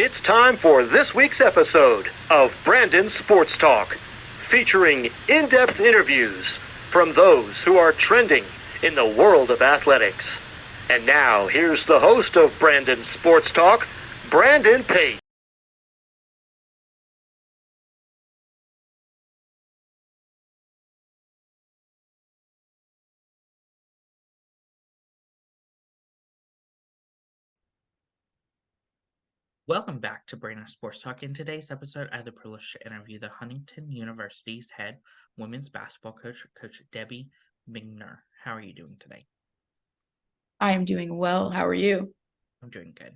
It's time for this week's episode of Brandon Sports Talk, featuring in-depth interviews from those who are trending in the world of athletics. And now, here's the host of Brandon Sports Talk, Brandon Pate. Welcome back to Brandon Sports Talk. In today's episode, I had the privilege to interview the Huntington University's head women's basketball coach, Coach Darby Maggard. How are you doing today? I am doing well. How are you? I'm doing good.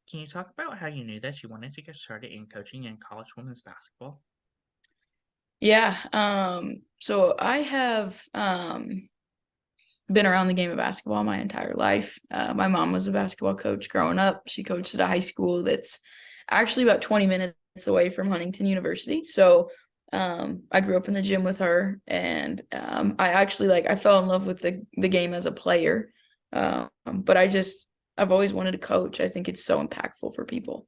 Can you talk about how you knew that you wanted to get started in coaching in college women's basketball? Yeah. So I have been around the game of basketball my entire life. My mom was a basketball coach growing up. She coached at a high school that's actually about 20 minutes away from Huntington University. So I grew up in the gym with her, and I fell in love with the game as a player. But I've always wanted to coach. I think it's so impactful for people.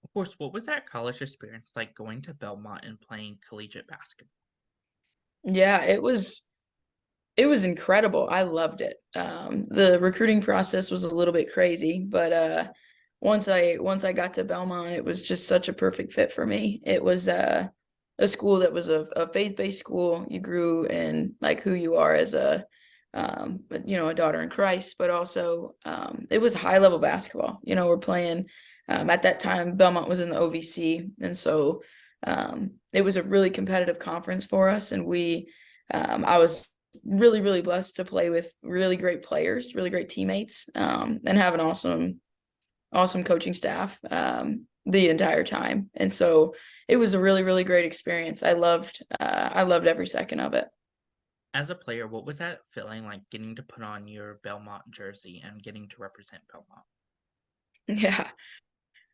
Of course, what was that college experience like going to Belmont and playing collegiate basketball? Yeah, it was incredible. I loved it. The recruiting process was a little bit crazy, but once I got to Belmont, it was just such a perfect fit for me. It was a school that was a faith-based school. You grew in like who you are as a daughter in Christ, but also it was high level basketball. We're playing at that time. Belmont was in the OVC, and so it was a really competitive conference for us, and I was really, really blessed to play with really great players, really great teammates, and have an awesome coaching staff the entire time. And so it was a really, really great experience. I loved every second of it. As a player, what was that feeling like getting to put on your Belmont jersey and getting to represent Belmont? Yeah,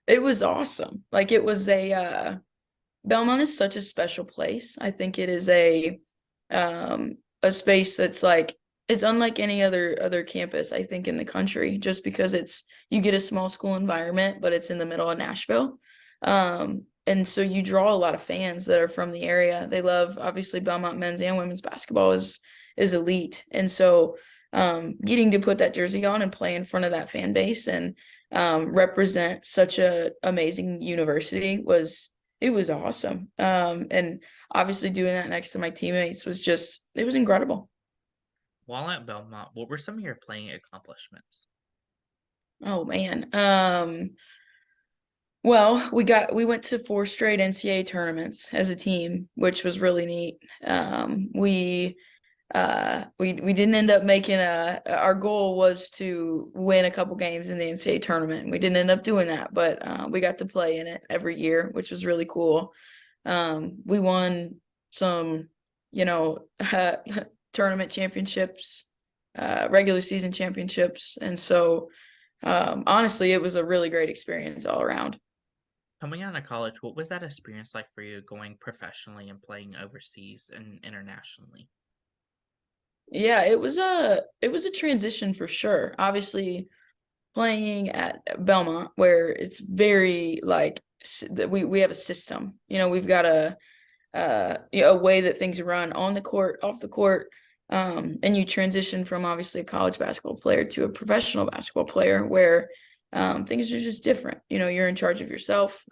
it was awesome. Like it was Belmont is such a special place. I think it is a space that's like it's unlike any other campus, I think, in the country, just because you get a small school environment, but it's in the middle of Nashville. And so you draw a lot of fans that are from the area. They love, obviously, Belmont men's and women's basketball is elite. And so getting to put that jersey on and play in front of that fan base and represent such a amazing university was awesome. And obviously doing that next to my teammates it was incredible. While at Belmont, what were some of your playing accomplishments? Oh man. Well, we went to 4 straight NCAA tournaments as a team, which was really neat. We didn't end up making our goal was to win a couple games in the NCAA tournament. We didn't end up doing that, but we got to play in it every year, which was really cool. We won some, tournament championships, regular season championships. And so honestly, it was a really great experience all around. Coming out of college, what was that experience like for you going professionally and playing overseas and internationally? Yeah, it was a transition for sure. Obviously, playing at Belmont, where it's very like we have a system. We've got a way that things run on the court, off the court, and you transition from obviously a college basketball player to a professional basketball player, where things are just different. You're in charge of yourself.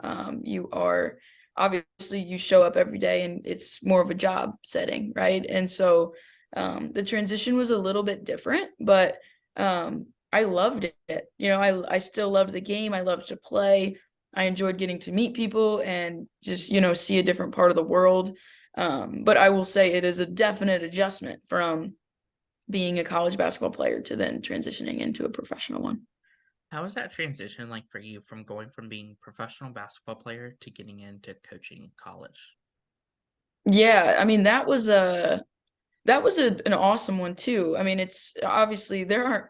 You are obviously you show up every day, and it's more of a job setting, right? And so the transition was a little bit different, but I loved it. I still loved the game. I loved to play. I enjoyed getting to meet people and just, see a different part of the world. But I will say it is a definite adjustment from being a college basketball player to then transitioning into a professional one. How was that transition like for you from going from being a professional basketball player to getting into coaching college? Yeah, I mean an awesome one too. I mean, it's obviously there aren't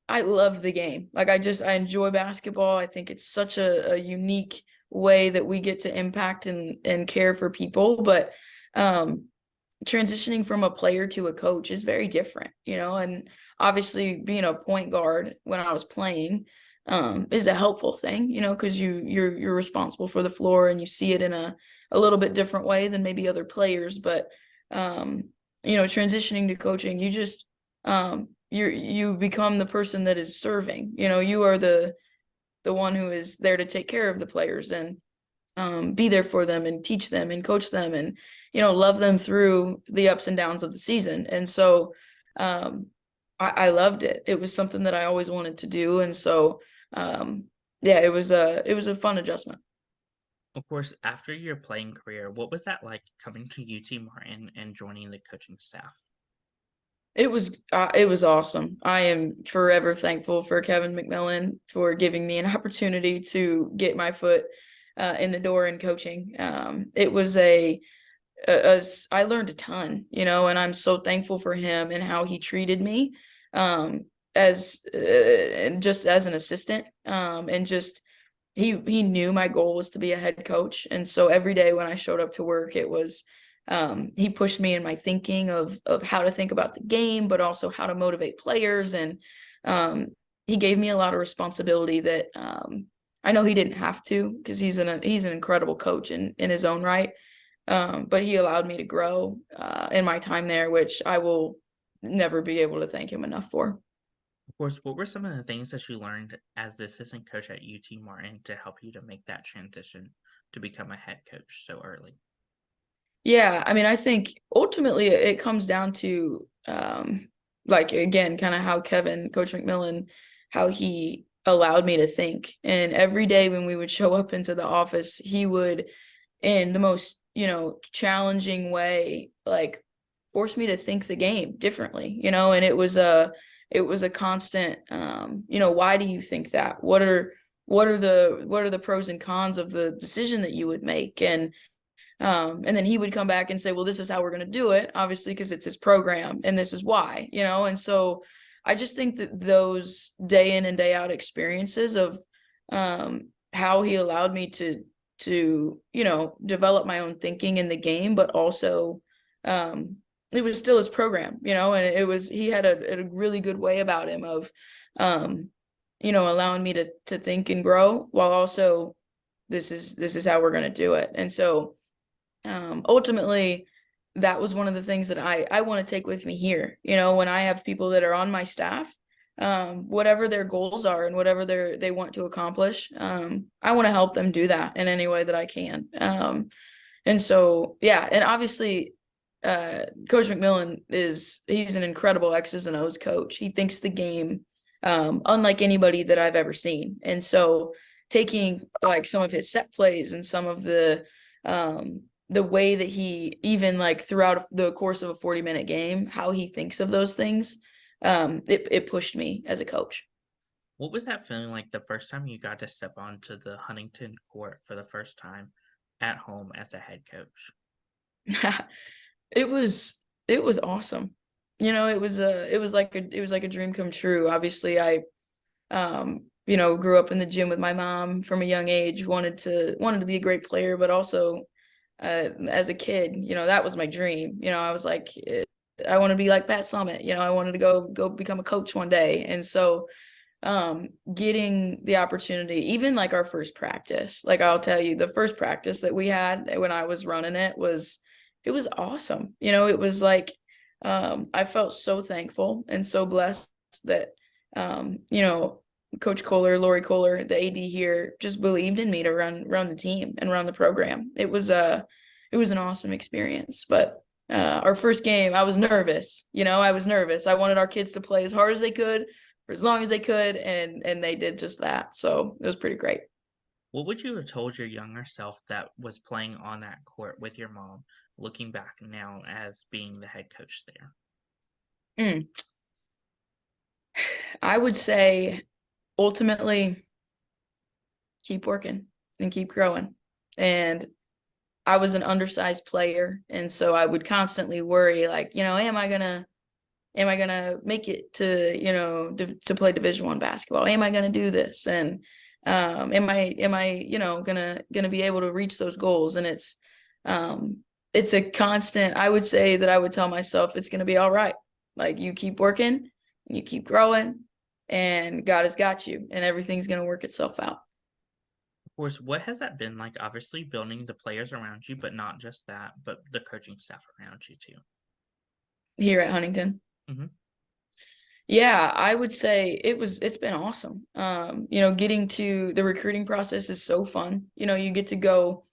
I love the game. Like I enjoy basketball. I think it's such a unique way that we get to impact and care for people. But um transitioning from a player to a coach is very different, and obviously being a point guard when I was playing, is a helpful thing, because you're responsible for the floor and you see it in a little bit different way than maybe other players. But transitioning to coaching, you just you become the person that is serving. You are the one who is there to take care of the players and be there for them and teach them and coach them and love them through the ups and downs of the season. And so I loved it. It was something that I always wanted to do, and so it was a fun adjustment. Of course, after your playing career, what was that like coming to UT Martin and joining the coaching staff? It was awesome. I am forever thankful for Kevin McMillan for giving me an opportunity to get my foot in the door in coaching. It was I learned a ton, and I'm so thankful for him and how he treated me as just as an assistant, and just he knew my goal was to be a head coach. And so every day when I showed up to work, it was he pushed me in my thinking of how to think about the game, but also how to motivate players. And he gave me a lot of responsibility that I know he didn't have to, because he's an incredible coach in his own right. But he allowed me to grow in my time there, which I will never be able to thank him enough for. Of course, what were some of the things that you learned as the assistant coach at UT Martin to help you to make that transition to become a head coach so early? Yeah, I mean, I think ultimately it comes down to again, kind of how Coach McMillan, how he allowed me to think. And every day when we would show up into the office, he would, in the most challenging way, like force me to think the game differently, and it was a constant why do you think that? What are the pros and cons of the decision that you would make? And then he would come back and say, well, this is how we're going to do it, obviously, because it's his program and this is why, and so I just think that those day in and day out experiences of how he allowed me to develop my own thinking in the game, but also it was still his program, and he had a really good way about him of allowing me to think and grow, while also this is how we're going to do it. And so ultimately that was one of the things that I want to take with me here, when I have people that are on my staff, whatever their goals are and whatever they want to accomplish, I want to help them do that in any way that I can. And so, yeah. And obviously, Coach McMillan he's an incredible X's and O's coach. He thinks the game, unlike anybody that I've ever seen. And so taking like some of his set plays and some of the way that he, even like throughout the course of a 40-minute game, how he thinks of those things, it pushed me as a coach. What was that feeling like the first time you got to step onto the Huntington court for the first time at home as a head coach? It was awesome. It was like a dream come true. Obviously, I grew up in the gym with my mom from a young age, wanted to be a great player, but also as a kid, that was my dream. I was like, I want to be like Pat Summitt. I wanted to go become a coach one day. And so getting the opportunity, even like our first practice, like I'll tell you, the first practice that we had when I was running it was awesome. It was like I felt so thankful and so blessed that Coach Kohler, Lori Kohler, the AD here, just believed in me to run the team and run the program. It was an awesome experience. But our first game, I was nervous. I was nervous. I wanted our kids to play as hard as they could for as long as they could, and they did just that. So it was pretty great. What would you have told your younger self that was playing on that court with your mom, looking back now as being the head coach there? I would say, ultimately, keep working and keep growing. And I was an undersized player, and so I would constantly worry, like, am I gonna make it to to play Division I basketball? Am I gonna do this? And am I gonna be able to reach those goals? And it's a constant. I would say that I would tell myself it's gonna be all right. Like, you keep working and you keep growing, and God has got you, and everything's going to work itself out. Of course, what has that been like? Obviously, building the players around you, but not just that, but the coaching staff around you too. Here at Huntington. Mhm. Yeah, I would say it's been awesome. Getting to the recruiting process is so fun. You get to go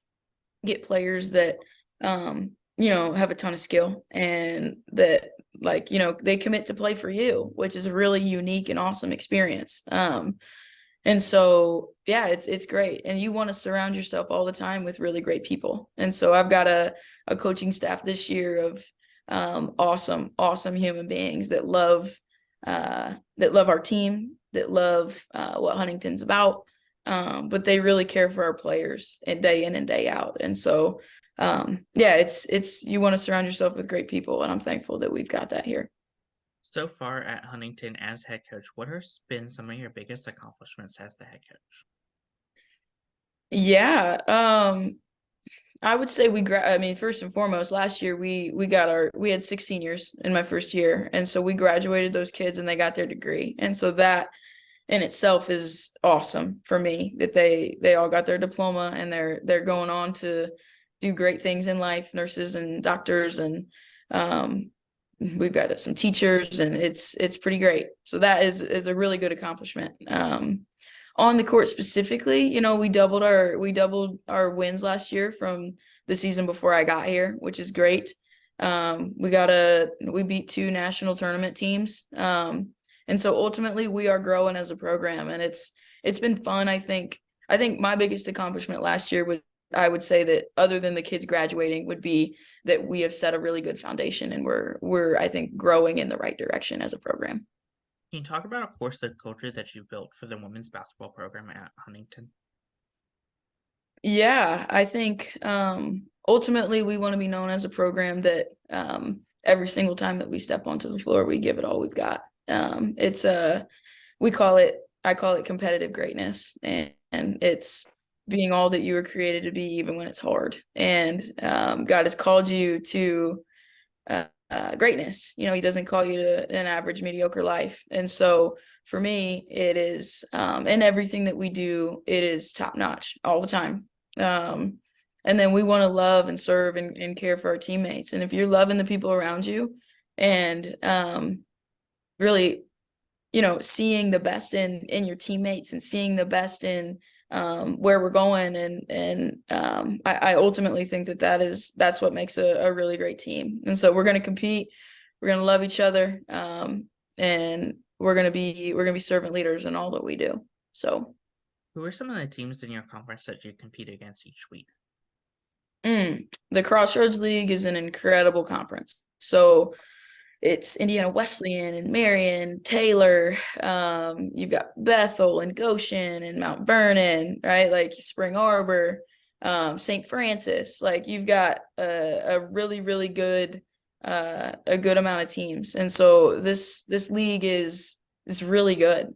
get players that have a ton of skill and that they commit to play for you, which is a really unique and awesome experience. And so yeah, it's great. And you want to surround yourself all the time with really great people. And so I've got a coaching staff this year of awesome human beings that love our team, that love what Huntington's about, but they really care for our players and day in and day out. And so, it's you want to surround yourself with great people, and I'm thankful that we've got that here. So far at Huntington as head coach, what has been some of your biggest accomplishments as the head coach? Yeah, I would say first and foremost, last year we had 6 seniors in my first year, and so we graduated those kids and they got their degree. And so that in itself is awesome for me, that they all got their diploma and they're going on to do great things in life, nurses and doctors, and we've got some teachers, and it's pretty great. So that is a really good accomplishment. On the court specifically, we doubled our wins last year from the season before I got here, which is great. We beat 2 national tournament teams. And so ultimately we are growing as a program, and it's been fun. I think my biggest accomplishment last year I would say that, other than the kids graduating, would be that we have set a really good foundation, and we're I think growing in the right direction as a program. Can you talk about, of course, the culture that you've built for the women's basketball program at Huntington? Yeah, I think ultimately we want to be known as a program that every single time that we step onto the floor, we give it all we've got. I call it competitive greatness, and it's being all that you were created to be, even when it's hard. And God has called you to greatness. He doesn't call you to an average, mediocre life. And so for me, it is in everything that we do, it is top notch all the time. And then we want to love and serve and care for our teammates. And if you're loving the people around you and really, seeing the best in your teammates and seeing the best in where we're going, and I ultimately think that's what makes a really great team. And so we're going to compete, we're going to love each other, and we're going to be servant leaders in all that we do. So who are some of the teams in your conference that you compete against each week? The Crossroads League is an incredible conference. So it's Indiana Wesleyan and Marion, Taylor. You've got Bethel and Goshen and Mount Vernon, right? Like Spring Arbor, St. Francis. Like you've got a really, really good a good amount of teams. And so this league is really good.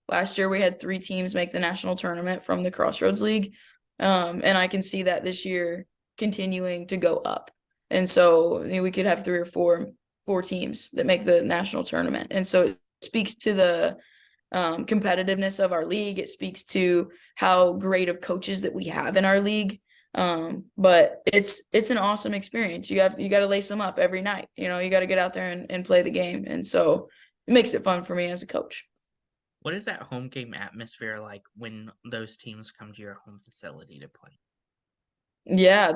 Last year we had 3 teams make the national tournament from the Crossroads League. And I can see that this year continuing to go up. And so we could have 3 or 4 teams that make the national tournament. And so it speaks to the competitiveness of our league. It speaks to how great of coaches that we have in our league. But it's an awesome experience. You got to lace them up every night. You got to get out there and play the game. And so it makes it fun for me as a coach. What is that home game atmosphere like when those teams come to your home facility to play? Yeah,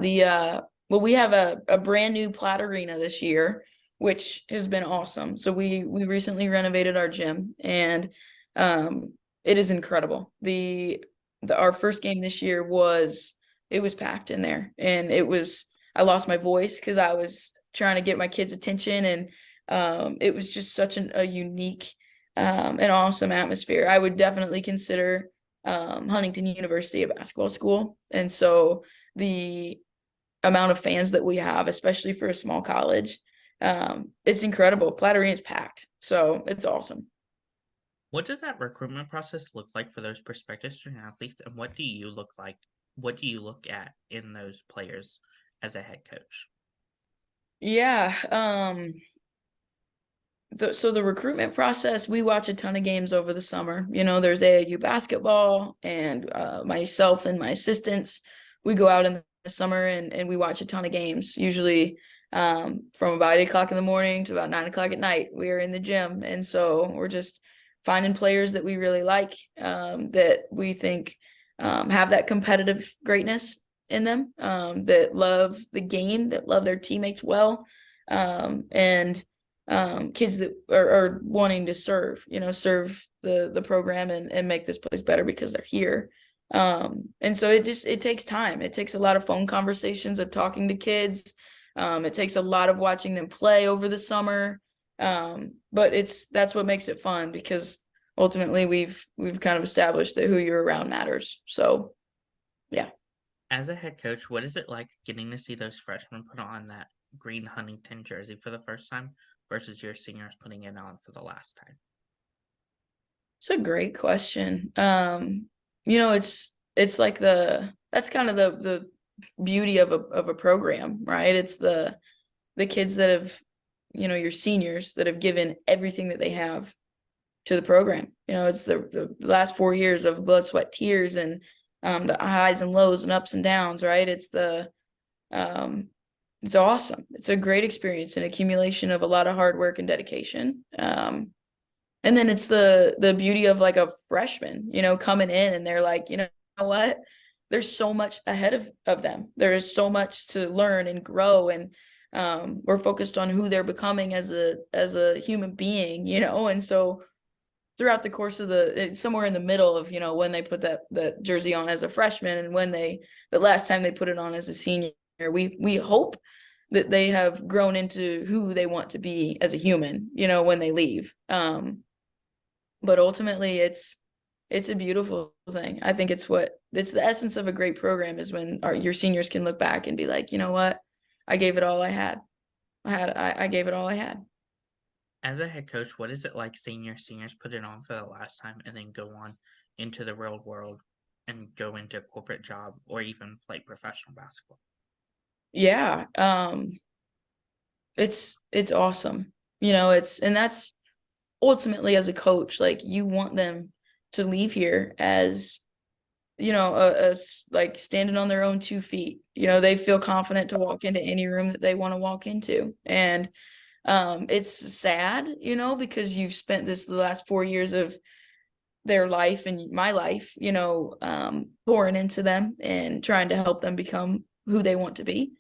we have a brand new Platt Arena this year, which has been awesome. So we recently renovated our gym, and it is incredible. Our first game this year was packed in there, and I lost my voice because I was trying to get my kids' attention, and it was just such a unique and awesome atmosphere. I would definitely consider Huntington University a basketball school, and so the amount of fans that we have, especially for a small college, it's incredible. Platt Arena is packed, so it's awesome. What does that recruitment process look like for those prospective student athletes, and what do you look at in those players as a head coach? Yeah, So the recruitment process, we watch a ton of games over the summer. There's AAU basketball, and myself and my assistants, we go out in the summer and we watch a ton of games. Usually from about 8 o'clock in the morning to about 9 o'clock at night, we are in the gym. And so we're just finding players that we really like, that we think have that competitive greatness in them, that love the game, that love their teammates well, and kids that are wanting to serve the program and make this place better because they're here. And so it takes time. It takes a lot of phone conversations of talking to kids. It takes a lot of watching them play over the summer. But that's what makes it fun, because ultimately we've kind of established that who you're around matters. So, yeah. As a head coach, what is it like getting to see those freshmen put on that green Huntington jersey for the first time versus your seniors putting it on for the last time? It's a great question. It's like that's kind of the beauty of a program, right? It's the kids that have, your seniors that have given everything that they have to the program. It's the last 4 years of blood, sweat, tears, and the highs and lows and ups and downs, right? It's awesome. It's a great experience, an accumulation of a lot of hard work and dedication. And then it's the beauty of like a freshman, coming in, and they're like, you know what? There's so much ahead of them. There is so much to learn and grow, and we're focused on who they're becoming as a human being, and so throughout the course of somewhere in the middle of, when they put that jersey on as a freshman and when the last time they put it on as a senior, we hope that they have grown into who they want to be as a human, when they leave. But ultimately it's a beautiful thing. I think it's the essence of a great program, is when your seniors can look back and be like, you know what? I gave it all I had. I gave it all I had. As a head coach, what is it like seeing your seniors put it on for the last time and then go on into the real world and go into a corporate job or even play professional basketball? Yeah. It's awesome. And that's ultimately, as a coach, like, you want them to leave here as, like standing on their own 2 feet. They feel confident to walk into any room that they want to walk into. And it's sad, because you've spent the last 4 years of their life and my life, pouring into them and trying to help them become who they want to be.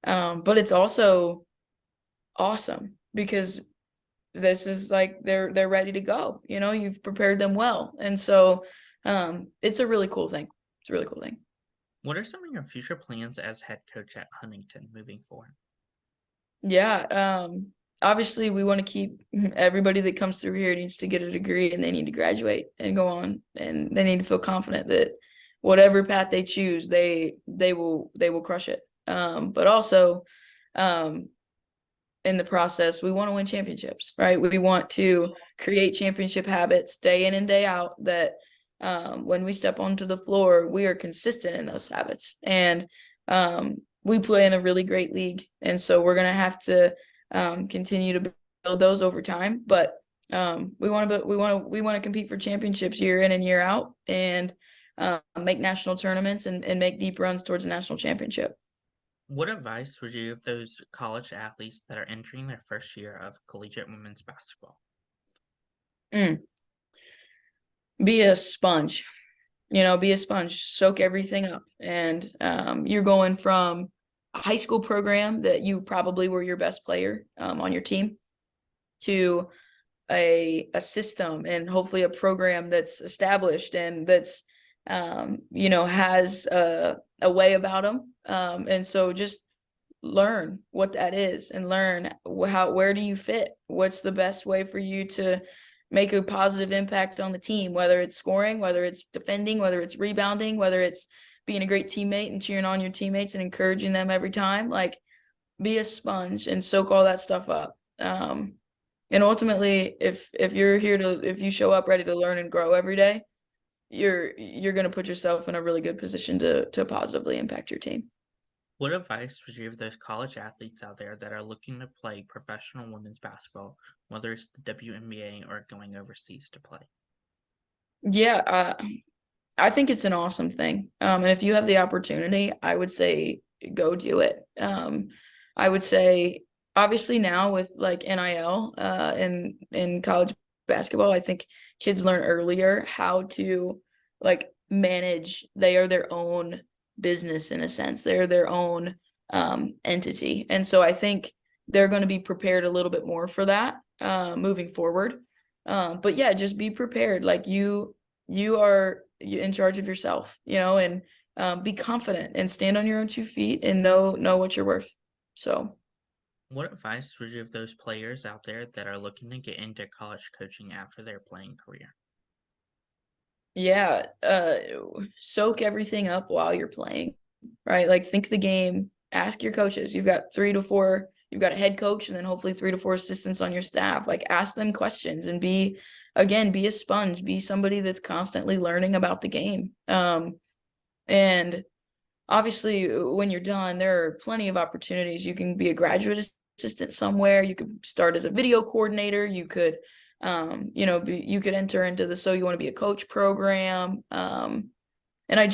But it's also awesome because this is like they're ready to go. You've prepared them well, and so it's a really cool thing. It's a really cool thing. What are some of your future plans as head coach at Huntington moving forward? Yeah, obviously we want to keep everybody that comes through here needs to get a degree, and they need to graduate and go on, and they need to feel confident that whatever path they choose, they will crush it. But also, in the process, we want to win championships, right? We want to create championship habits day in and day out, that when we step onto the floor, we are consistent in those habits. And we play in a really great league, and so we're going to have to continue to build those over time. But we want to compete for championships year in and year out, and make national tournaments and make deep runs towards a national championship. What advice would you give those college athletes that are entering their first year of collegiate women's basketball? Be a sponge. Be a sponge, soak everything up. And you're going from a high school program that you probably were your best player on your team to a system, and hopefully a program that's established and that's has a way about them. And so just learn what that is, and learn where do you fit? What's the best way for you to make a positive impact on the team, whether it's scoring, whether it's defending, whether it's rebounding, whether it's being a great teammate and cheering on your teammates and encouraging them every time. Like, be a sponge and soak all that stuff up. And ultimately, if you show up ready to learn and grow every day, you're going to put yourself in a really good position to positively impact your team. What advice would you give those college athletes out there that are looking to play professional women's basketball, whether it's the WNBA or going overseas to play? Yeah, I think it's an awesome thing. And if you have the opportunity, I would say go do it. I would say obviously now with like NIL in college basketball, I think kids learn earlier how to like manage. They are their own business in a sense. They're their own entity. And so I think they're going to be prepared a little bit more for that moving forward. But yeah, just be prepared. Like you are in charge of yourself, and be confident and stand on your own 2 feet and know what you're worth. So What advice would you give those players out there that are looking to get into college coaching after their playing career? yeah, soak everything up while you're playing, right? Like think the game, ask your coaches. You've got a head coach and then hopefully 3 to 4 assistants on your staff. Like ask them questions and be a sponge, be somebody that's constantly learning about the game. And obviously when you're done, there are plenty of opportunities. You can be a graduate assistant somewhere. You could start as a video coordinator. You could you could enter into the So You Want to Be a Coach program. And I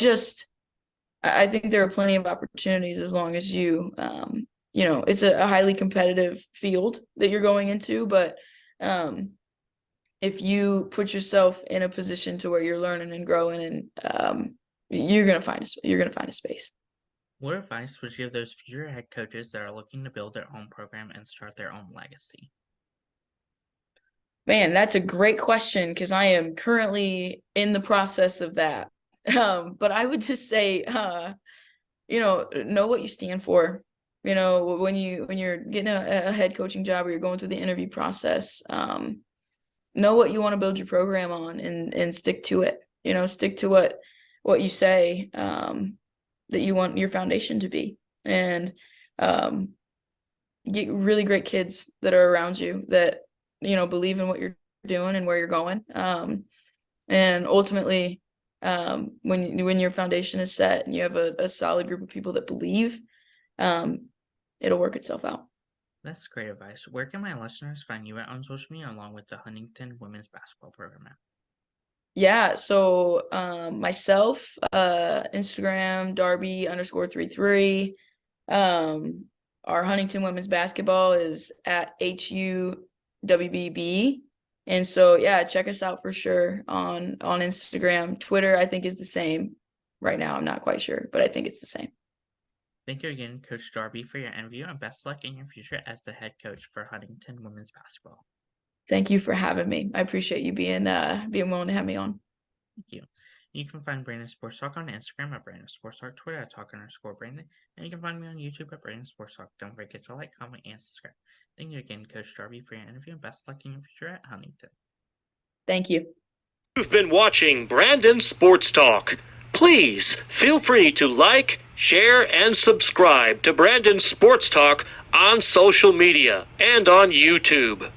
think there are plenty of opportunities as long as it's a highly competitive field that you're going into, but if you put yourself in a position to where you're learning and growing, and you're gonna find a space. What advice would you give those future head coaches that are looking to build their own program and start their own legacy? Man, that's a great question because I am currently in the process of that. But I would just say, know what you stand for. When you're getting a head coaching job or you're going through the interview process, know what you want to build your program on and stick to it. Stick to what you say that you want your foundation to be, and get really great kids that are around you that believe in what you're doing and where you're going. And ultimately, when your foundation is set and you have a solid group of people that believe, it'll work itself out. That's great advice. Where can my listeners find you at on social media along with the Huntington women's basketball program at? Yeah, so myself, Instagram, Darby_33. Our Huntington women's basketball is at HUWBB. And so yeah, check us out for sure on Instagram. Twitter, I think, is the same right now. I'm not quite sure, but I think it's the same. Thank you again, Coach Darby, for your interview, and best luck in your future as the head coach for Huntington women's basketball. Thank you for having me. I appreciate you being willing to have me on. Thank you. You can find Brandon Sports Talk on Instagram at Brandon Sports Talk, Twitter at Talk_Brandon, and you can find me on YouTube at Brandon Sports Talk. Don't forget to like, comment, and subscribe. Thank you again, Coach Darby, for your interview, and best luck in your future at Huntington. Thank you. You've been watching Brandon Sports Talk. Please feel free to like, share, and subscribe to Brandon Sports Talk on social media and on YouTube.